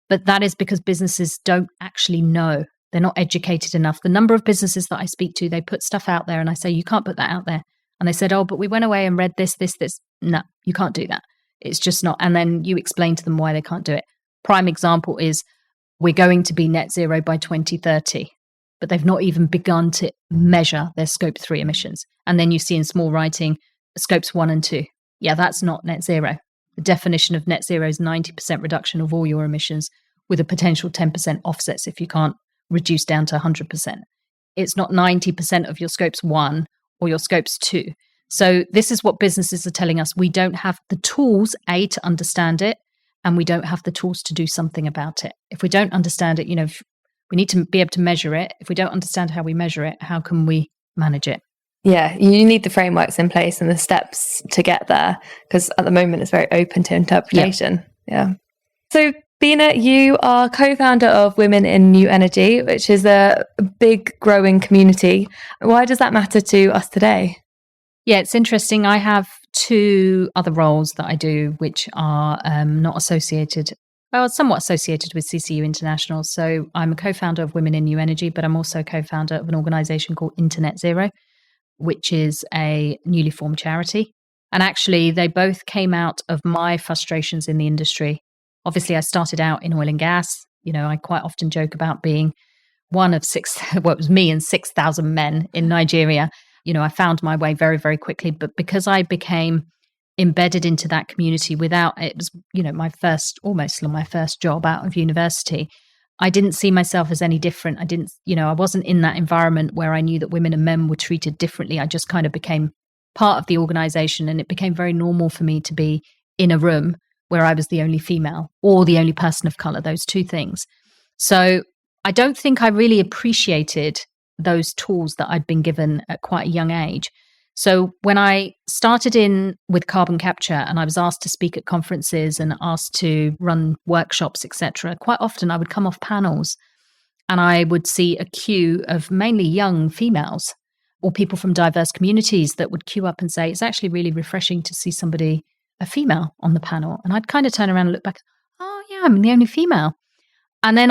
but that is because businesses don't actually know. They're not educated enough. The number of businesses that I speak to, they put stuff out there and I say, you can't put that out there. And they said, oh, but we went away and read this. No, you can't do that. It's just not. And then you explain to them why they can't do it. Prime example is we're going to be net zero by 2030, but they've not even begun to measure their scope 3 emissions. And then you see in small writing, scopes 1 and 2. Yeah, that's not net zero. The definition of net zero is 90% reduction of all your emissions with a potential 10% offsets if you can't reduce down to 100%. It's not 90% of your scopes 1 or your scopes 2. So this is what businesses are telling us. We don't have the tools, A, to understand it, and we don't have the tools to do something about it. If we don't understand it, we need to be able to measure it. If we don't understand how we measure it, how can we manage it? Yeah, you need the frameworks in place and the steps to get there, because at the moment it's very open to interpretation. Yeah. So Beena, you are co-founder of Women in New Energy, which is a big growing community. Why does that matter to us today? Yeah, it's interesting. I have 2 other roles that I do, which are not associated, somewhat associated with CCU International. So I'm a co-founder of Women in New Energy, but I'm also co-founder of an organisation called Internet Zero, which is a newly formed charity. And actually, they both came out of my frustrations in the industry. Obviously, I started out in oil and gas. I quite often joke about being one of 6, well, it was me and 6,000 men in Nigeria. I found my way very, very quickly. But because I became embedded into that community it was, almost my first job out of university, I didn't see myself as any different. I wasn't in that environment where I knew that women and men were treated differently. I just kind of became part of the organization, and it became very normal for me to be in a room where I was the only female or the only person of color, those 2 things. So I don't think I really appreciated those tools that I'd been given at quite a young age. So when I started in with carbon capture and I was asked to speak at conferences and asked to run workshops, etc., quite often I would come off panels and I would see a queue of mainly young females or people from diverse communities that would queue up and say, it's actually really refreshing to see a female on the panel. And I'd kind of turn around and look back, oh yeah, I'm the only female. And then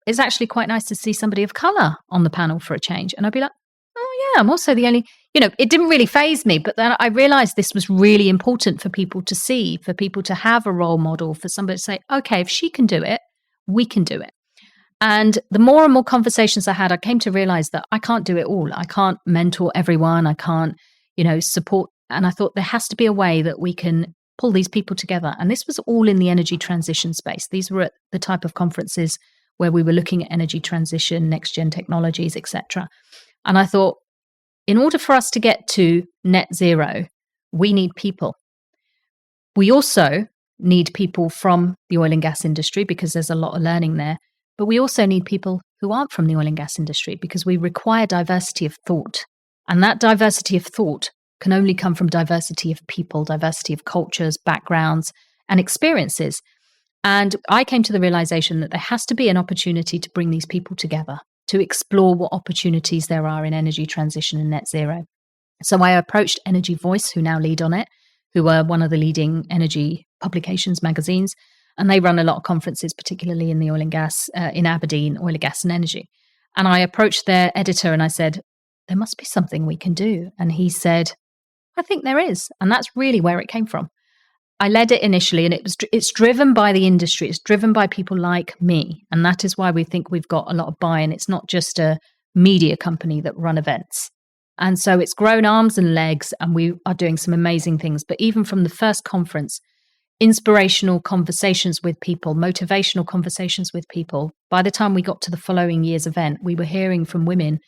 it's actually quite nice to see somebody of color on the panel for a change. And I'd be like, oh yeah, I'm also the only, it didn't really faze me. But then I realized this was really important for people to see, for people to have a role model, for somebody to say, okay, if she can do it, we can do it. And the more and more conversations I had, I came to realize that I can't do it all. I can't mentor everyone. I can't, support. And I thought there has to be a way that we can pull these people together. And this was all in the energy transition space. These were at the type of conferences where we were looking at energy transition, next gen technologies, etc. And I thought, in order for us to get to net zero, we need people. We also need people from the oil and gas industry because there's a lot of learning there. But we also need people who aren't from the oil and gas industry because we require diversity of thought. And that diversity of thought can only come from diversity of people, diversity of cultures, backgrounds, and experiences. And I came to the realization that there has to be an opportunity to bring these people together, to explore what opportunities there are in energy transition and net zero. So I approached Energy Voice, who now lead on it, who are one of the leading energy publications, magazines, and they run a lot of conferences, particularly in the oil and gas, in Aberdeen, oil and gas and energy. And I approached their editor and I said, there must be something we can do. And he said, I think there is. And that's really where it came from. I led it initially, and it's driven by the industry. It's driven by people like me. And that is why we think we've got a lot of buy-in. It's not just a media company that run events. And so it's grown arms and legs, and we are doing some amazing things. But even from the first conference, inspirational conversations with people, motivational conversations with people. By the time we got to the following year's event, we were hearing from women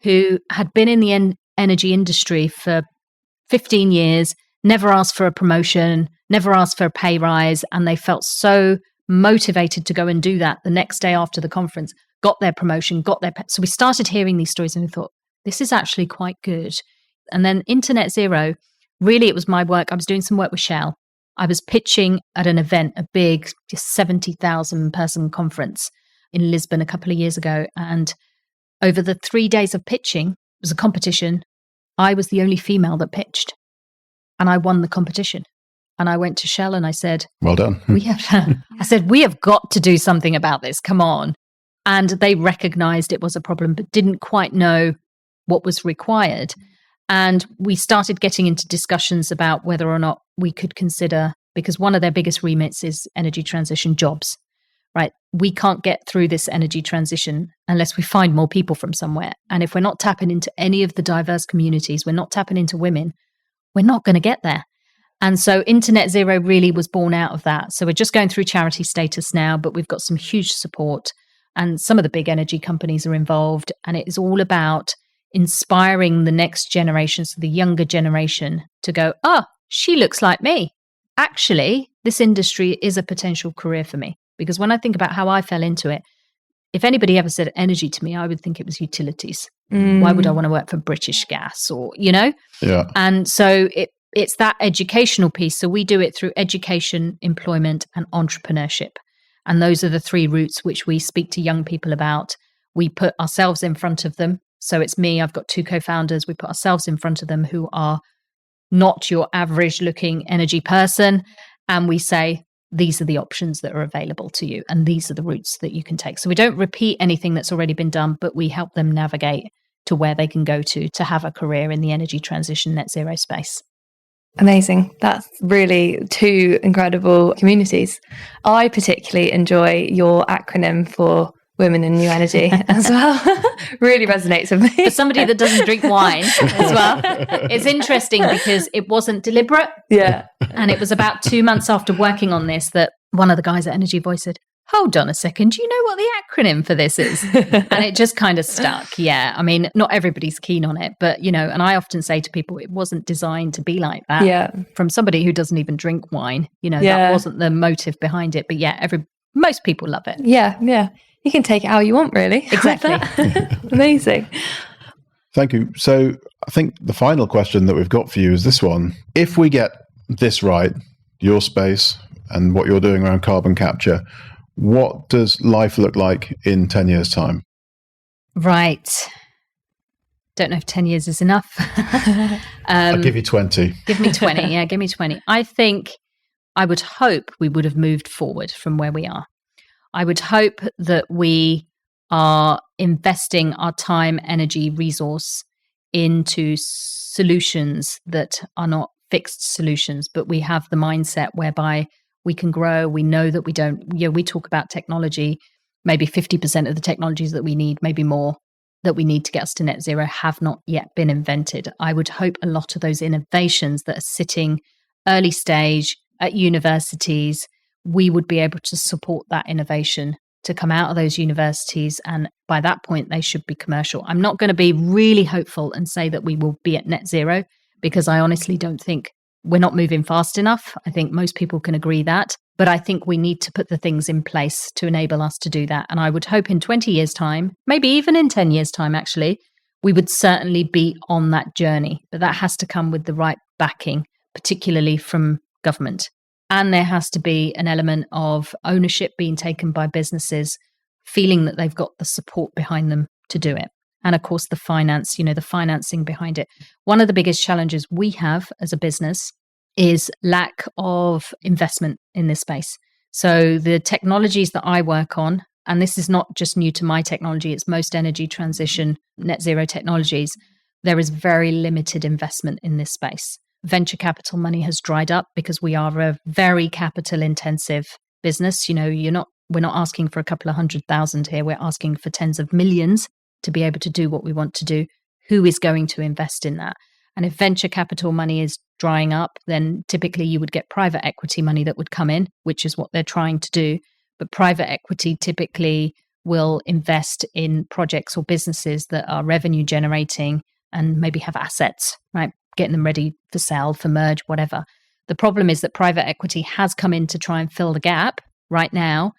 who had been in the energy industry for 15 years, never asked for a promotion, never asked for a pay rise, and they felt so motivated to go and do that the next day after the conference, got their promotion, got their so we started hearing these stories and we thought, this is actually quite good. And then into net zero, really it was my work. I was doing some work with Shell. I was pitching at an event, a big 70,000 person conference in Lisbon a couple of years ago. And over the 3 days of pitching, it was a competition. I was the only female that pitched and I won the competition. And I went to Shell and I said, well done. we have got to do something about this. Come on. And they recognized it was a problem, but didn't quite know what was required. And we started getting into discussions about whether or not we could consider, because one of their biggest remits is energy transition jobs, right? We can't get through this energy transition unless we find more people from somewhere. And if we're not tapping into any of the diverse communities, we're not tapping into women, we're not going to get there. And so Internet Zero really was born out of that. So we're just going through charity status now, but we've got some huge support and some of the big energy companies are involved. And it is all about inspiring the next generation, so the younger generation, to go, she looks like me. Actually, this industry is a potential career for me. Because when I think about how I fell into it, if anybody ever said energy to me, I would think it was utilities. Why would I want to work for British Gas or, Yeah. And so it's that educational piece. So we do it through education, employment, and entrepreneurship. And those are the three routes which we speak to young people about. We put ourselves in front of them. So it's me, I've got 2 co-founders. We put ourselves in front of them who are not your average looking energy person. And we say, these are the options that are available to you. And these are the routes that you can take. So we don't repeat anything that's already been done, but we help them navigate to where they can go to have a career in the energy transition net zero space. Amazing. That's really 2 incredible communities. I particularly enjoy your acronym for Women in New Energy as well. Really resonates with me. For somebody that doesn't drink wine as well. It's interesting because it wasn't deliberate. Yeah. And it was about 2 months after working on this that one of the guys at Energy Voice said, hold on a second, do you know what the acronym for this is? And it just kind of stuck. Yeah. I mean, not everybody's keen on it, but, and I often say to people, it wasn't designed to be like that. Yeah. From somebody who doesn't even drink wine, that wasn't the motive behind it. But yeah, most people love it. Yeah. Yeah. You can take it how you want, really. Exactly. Amazing. Thank you. So I think the final question that we've got for you is this one. If we get this right, your space and what you're doing around carbon capture, what does life look like in 10 years' time? Right. Don't know if 10 years is enough. I'll give you 20. Give me 20. Yeah, give me 20. I think I would hope we would have moved forward from where we are. I would hope that we are investing our time, energy, resource into solutions that are not fixed solutions, but we have the mindset whereby we can grow. We know that we talk about technology, maybe 50% of the technologies that we need, maybe more, that we need to get us to net zero have not yet been invented. I would hope a lot of those innovations that are sitting early stage at universities, we would be able to support that innovation to come out of those universities. And by that point, they should be commercial. I'm not going to be really hopeful and say that we will be at net zero, because I honestly don't think we're not moving fast enough. I think most people can agree that. But I think we need to put the things in place to enable us to do that. And I would hope in 20 years' time, maybe even in 10 years' time, actually, we would certainly be on that journey. But that has to come with the right backing, particularly from government. And there has to be an element of ownership being taken by businesses, feeling that they've got the support behind them to do it. And of course, the finance, the financing behind it. One of the biggest challenges we have as a business is lack of investment in this space. So the technologies that I work on, and this is not just new to my technology, it's most energy transition, net zero technologies, there is very limited investment in this space. Venture capital money has dried up because we are a very capital intensive business. We're not asking for a couple of 100,000 here. We're asking for tens of millions to be able to do what we want to do. Who is going to invest in that? And if venture capital money is drying up, then typically you would get private equity money that would come in, which is what they're trying to do. But private equity typically will invest in projects or businesses that are revenue generating and maybe have assets, right? Getting them ready for sale, for merge, whatever. The problem is that private equity has come in to try and fill the gap right now,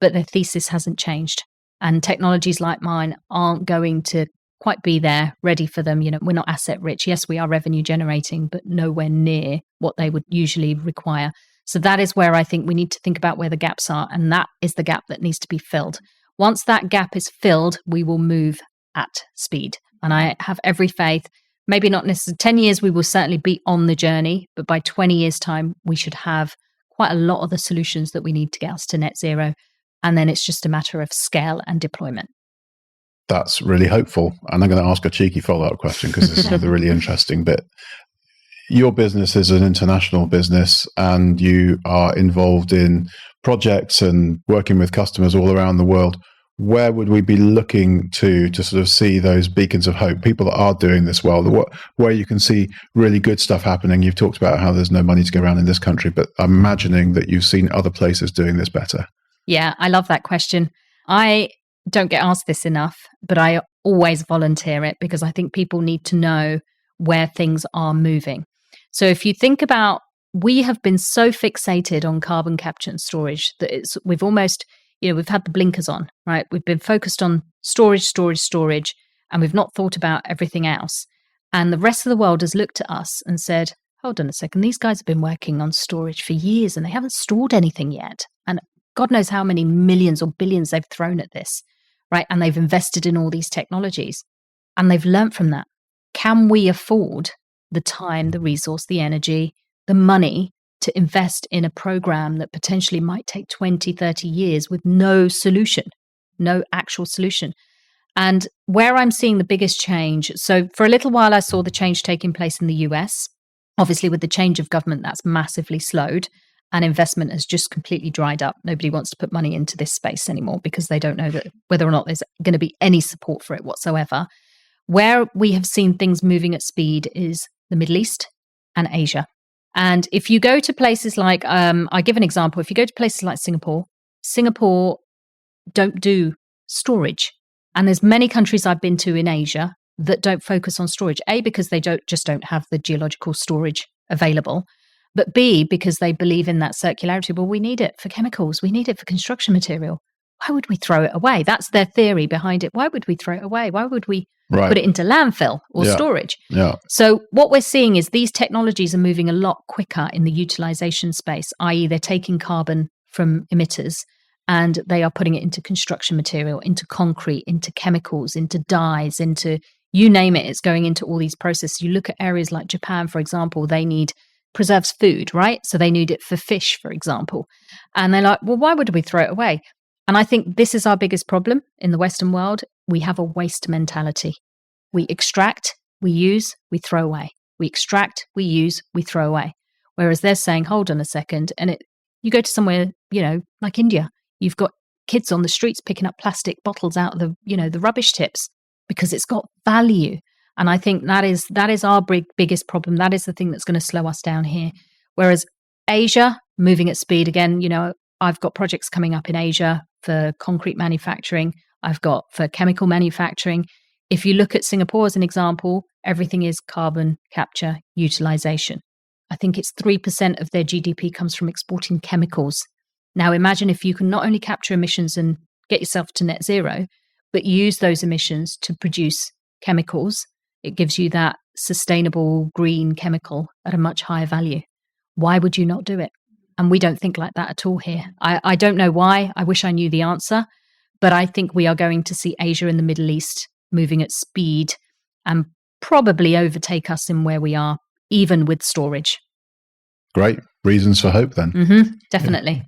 but their thesis hasn't changed. And technologies like mine aren't going to quite be there ready for them. You know, we're not asset rich. Yes, we are revenue generating, but nowhere near what they would usually require. So that is where I think we need to think about where the gaps are. And that is the gap that needs to be filled. Once that gap is filled, we will move at speed. And I have every faith, maybe not necessarily 10 years, we will certainly be on the journey, but by 20 years time, we should have quite a lot of the solutions that we need to get us to net zero. And then it's just a matter of scale and deployment. That's really hopeful. And I'm going to ask a cheeky follow-up question because this is the really interesting bit. Your business is an international business and you are involved in projects and working with customers all around the world. Where would we be looking to sort of see those beacons of hope, people that are doing this well, where you can see really good stuff happening? You've talked about how there's no money to go around in this country, but I'm imagining that you've seen other places doing this better. Yeah, I love that question. I don't get asked this enough, but I always volunteer it because I think people need to know where things are moving. So if you think about, we have been so fixated on carbon capture and storage that we've almost, we've had the blinkers on, right? We've been focused on storage, and we've not thought about everything else. And the rest of the world has looked at us and said, hold on a second, these guys have been working on storage for years and they haven't stored anything yet. And God knows how many millions or billions they've thrown at this, right? And they've invested in all these technologies and they've learned from that. Can we afford the time, the resource, the energy, the money to invest in a program that potentially might take 20, 30 years with no solution, no actual solution? And where I'm seeing the biggest change, so for a little while I saw the change taking place in the US. Obviously with the change of government, that's massively slowed and investment has just completely dried up. Nobody wants to put money into this space anymore because they don't know that whether or not there's going to be any support for it whatsoever. Where we have seen things moving at speed is the Middle East and Asia. And if you go to places like, I give an example, if you go to places like Singapore don't do storage. And there's many countries I've been to in Asia that don't focus on storage. A, because they just don't have the geological storage available. But B, because they believe in that circularity. Well, we need it for chemicals. We need it for construction material. Why would we throw it away? That's their theory behind it. Why would we throw it away? Why would we put it into landfill or storage? Yeah. So what we're seeing is these technologies are moving a lot quicker in the utilization space, i.e. they're taking carbon from emitters and they are putting it into construction material, into concrete, into chemicals, into dyes, into you name it, it's going into all these processes. You look at areas like Japan, for example, they need preserves food, right? So they need it for fish, for example. And they're like, well, why would we throw it away? And I think this is our biggest problem in the Western world. We have a waste mentality. We extract, we use, we throw away. We extract, we use, we throw away. Whereas they're saying, hold on a second. And you go to somewhere, like India, you've got kids on the streets picking up plastic bottles out of the rubbish tips because it's got value. And I think that is our biggest problem. That is the thing that's going to slow us down here. Whereas Asia, moving at speed again, I've got projects coming up in Asia for concrete manufacturing. I've got for chemical manufacturing. If you look at Singapore as an example, everything is carbon capture utilization. I think it's 3% of their GDP comes from exporting chemicals. Now imagine if you can not only capture emissions and get yourself to net zero, but use those emissions to produce chemicals. It gives you that sustainable green chemical at a much higher value. Why would you not do it? And we don't think like that at all here. I don't know why. I wish I knew the answer. But I think we are going to see Asia and the Middle East moving at speed and probably overtake us in where we are, even with storage. Great. Reasons for hope then. Mm-hmm, definitely. Yeah.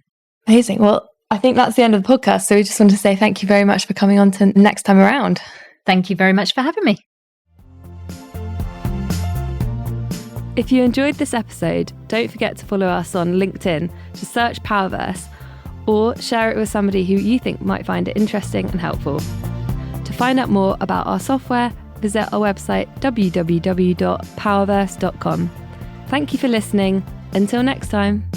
Amazing. Well, I think that's the end of the podcast. So we just want to say thank you very much for coming on to Next Time Around. Thank you very much for having me. If you enjoyed this episode, don't forget to follow us on LinkedIn to search Powerverse or share it with somebody who you think might find it interesting and helpful. To find out more about our software, visit our website www.powerverse.com. Thank you for listening. Until next time.